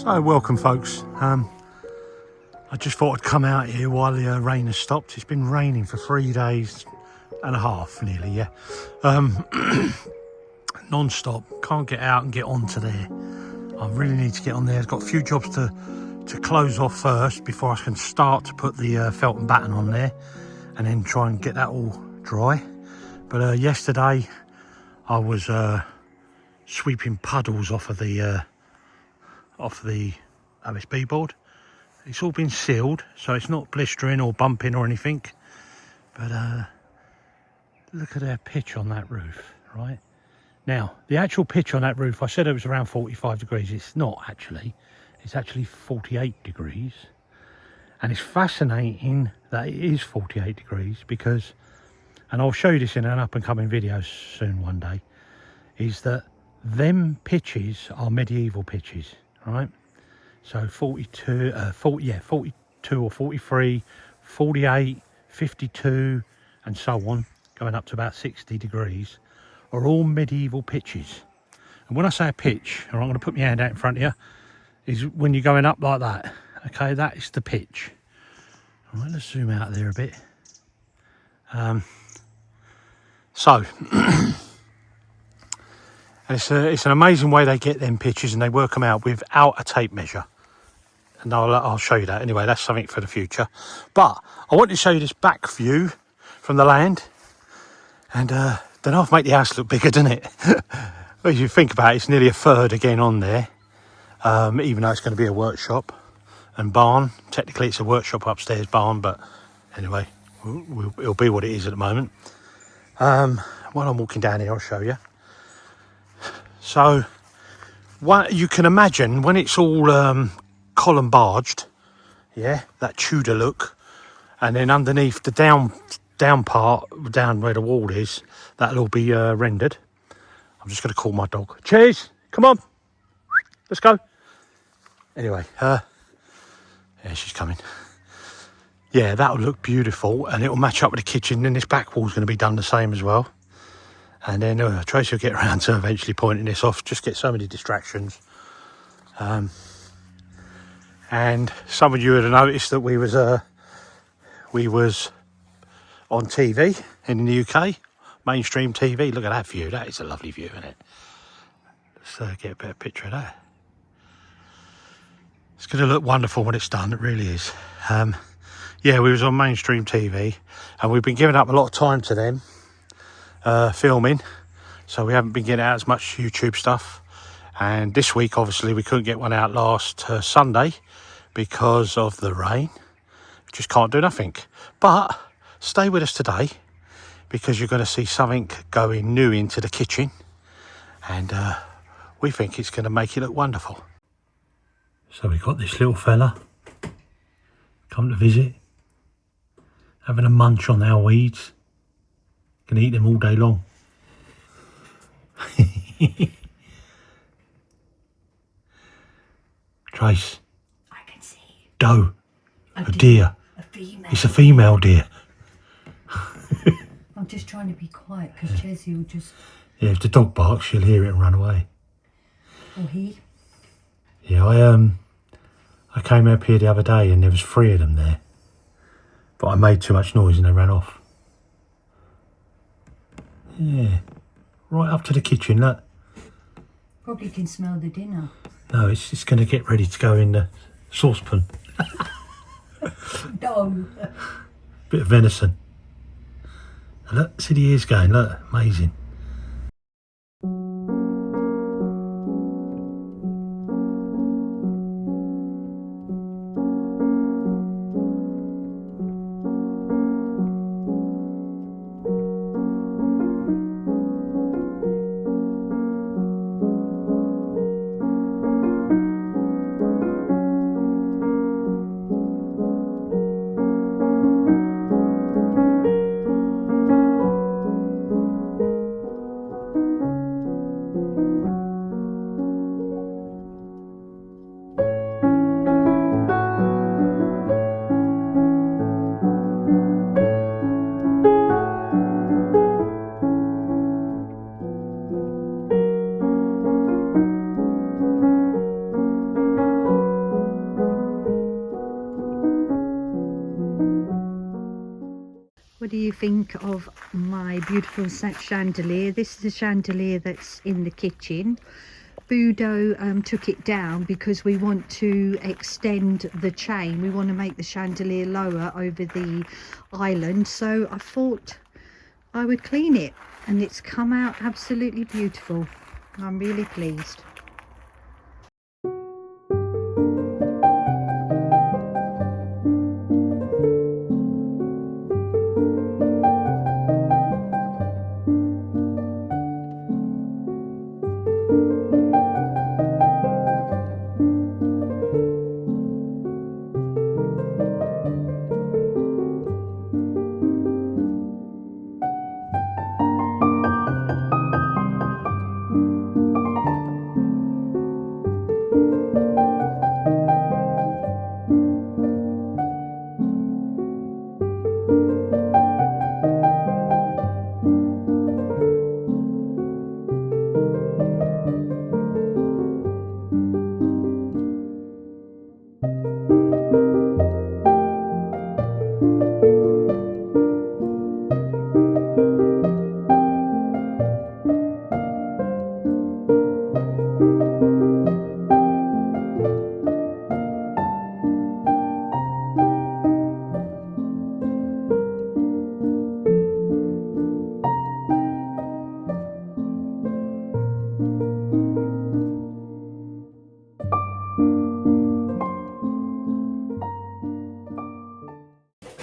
So welcome folks, I just thought I'd come out here while the rain has stopped. It's been raining for 3 days and a half nearly, yeah. Non-stop, can't get out and get onto there. I really need to get on there. I've got a few jobs to close off first before I can start to put the felt and batten on there and then try and get that all dry. But yesterday I was sweeping puddles off of the OSB board. It's all been sealed, so it's not blistering or bumping or anything. But look at their pitch on that roof, right? Now, the actual pitch on that roof, I said it was around 45 degrees. It's not actually. It's actually 48 degrees. And it's fascinating that it is 48 degrees because, and I'll show you this in an up and coming video soon one day, is that them pitches are medieval pitches, right? So 42 or 43, 48, 52 and so on, going up to about 60 degrees, are all medieval pitches. And when I say a pitch, or I'm going to put my hand out in front of you, is when you're going up like that. Okay, that is the pitch. All right, let's zoom out there a bit. So it's an amazing way they get them pitches, and they work them out without a tape measure. And I'll show you that anyway. That's something for the future. But I want to show you this back view from the land, and then I'll make the house look bigger, doesn't it? Well, if you think about it, it's nearly a third again on there, even though it's going to be a workshop and barn. Technically it's a workshop upstairs barn, but anyway, it'll be what it is at the moment. While I'm walking down here, I'll show you. So what you can imagine when it's all column barged, yeah, that Tudor look, and then underneath the down part, down where the wall is, that'll all be rendered. I'm just going to call my dog. Cheers, come on, let's go. Anyway, yeah, she's coming. Yeah, that'll look beautiful, and it'll match up with the kitchen. And this back wall's going to be done the same as well. And then Tracy will get around to eventually pointing this off. Just get so many distractions. And some of you would have noticed that we was on TV in the UK, mainstream TV. Look at that view. That is a lovely view, isn't it? Let's get a better picture of that. It's going to look wonderful when it's done. It really is. Yeah, we was on mainstream TV, and we've been giving up a lot of time to them filming, so we haven't been getting out as much YouTube stuff. And this week, obviously, we couldn't get one out last Sunday because of the rain. Just can't do nothing. But stay with us today, because you're going to see something going new into the kitchen, and we think it's going to make it look wonderful. So we've got this little fella come to visit, having a munch on our weeds. Can eat them all day long. Trace. I can see. Doe. A deer. A female. It's a female deer. I'm just trying to be quiet because Chelsea will just... Yeah, if the dog barks, she'll hear it and run away. Or he. Yeah, I came up here the other day and there was 3 of them there. But I made too much noise and they ran off. Yeah, right up to the kitchen, look. Probably can smell the dinner. No, it's just going to get ready to go in the saucepan. No. Bit of venison. And look, see the ears going, look, amazing. think of my beautiful chandelier. This is the chandelier that's in the kitchen. Budo took it down because we want to extend the chain. We want to make the chandelier lower over the island. So I thought I would clean it, and it's come out absolutely beautiful. I'm really pleased.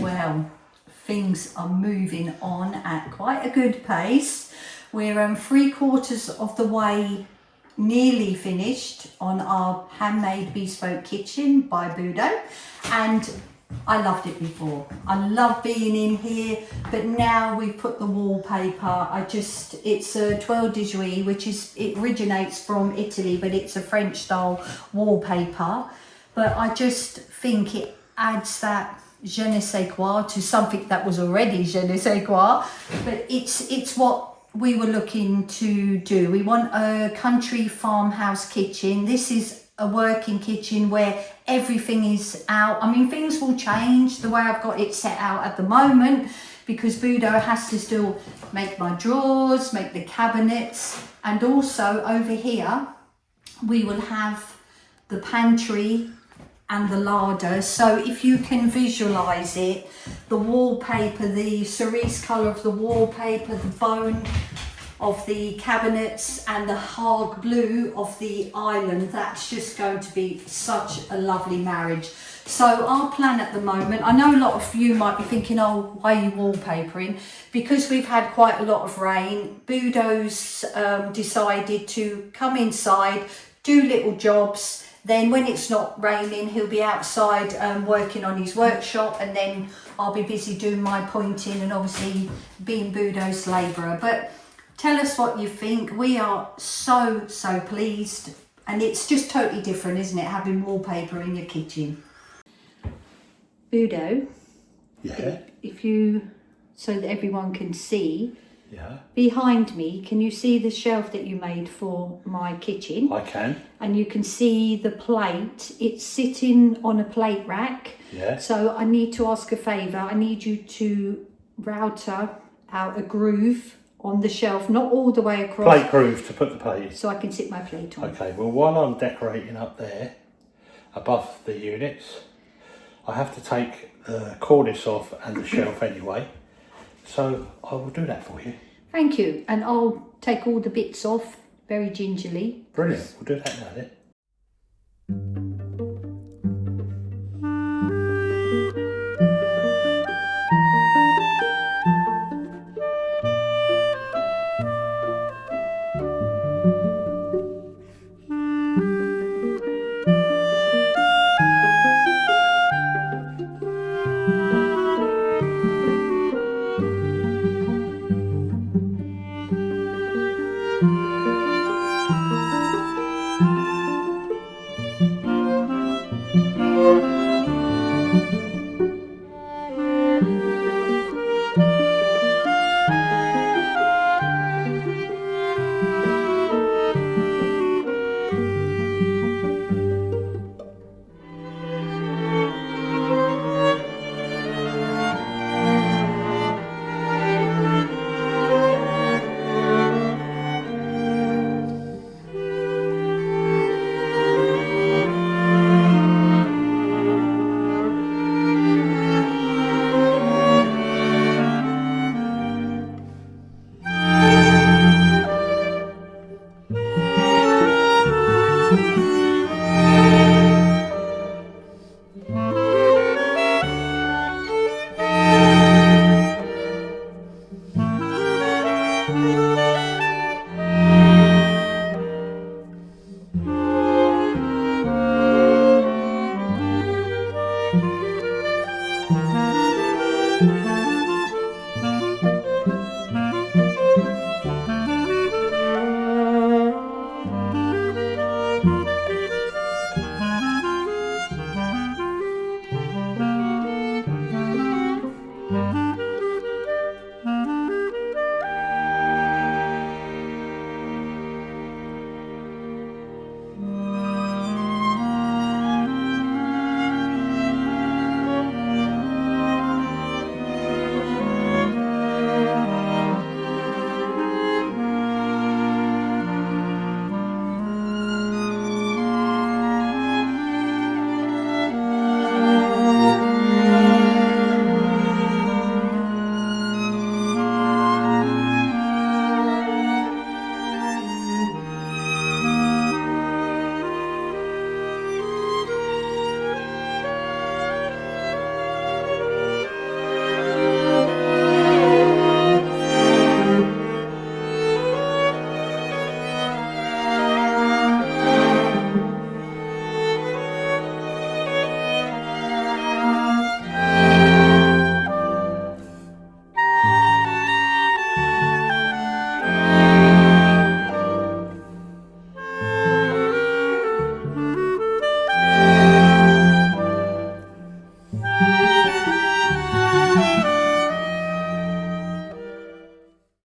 Well, things are moving on at quite a good pace. We're 3/4 of the way nearly finished on our handmade bespoke kitchen by Budo, and I loved it before. I love being in here, but now we've put the wallpaper. It's a toile de Jouy, it originates from Italy, but it's a French style wallpaper. But I just think it adds that je ne sais quoi to something that was already je ne sais quoi. But it's what we were looking to do. We want a country farmhouse kitchen. This is a working kitchen where everything is out. I mean, things will change the way I've got it set out at the moment, because Budo has to still make my drawers, make the cabinets, and also over here we will have the pantry and the larder. So if you can visualize it, the wallpaper, the cerise color of the wallpaper, the bone of the cabinets, and the hard blue of the island, that's just going to be such a lovely marriage. So our plan at the moment, I know a lot of you might be thinking, oh, why are you wallpapering? Because we've had quite a lot of rain. Budo's decided to come inside, do little jobs. Then when it's not raining, he'll be outside working on his workshop, and then I'll be busy doing my pointing and obviously being Budo's labourer. But tell us what you think. We are so pleased, and it's just totally different, isn't it, having wallpaper in your kitchen? Budo, Yeah. if you, so that everyone can see, Yeah. behind me, can you see the shelf that you made for my kitchen? I can. And you can see the plate. It's sitting on a plate rack. Yeah. So I need to ask a favour. I need you to router out a groove on the shelf, not all the way across. Plate groove to put the plate. So I can sit my plate on. Okay, well, while I'm decorating up there, above the units, I have to take the cornice off and the shelf anyway. So I will do that for you. Thank you. And I'll take all the bits off very gingerly. Brilliant. We'll do that now then.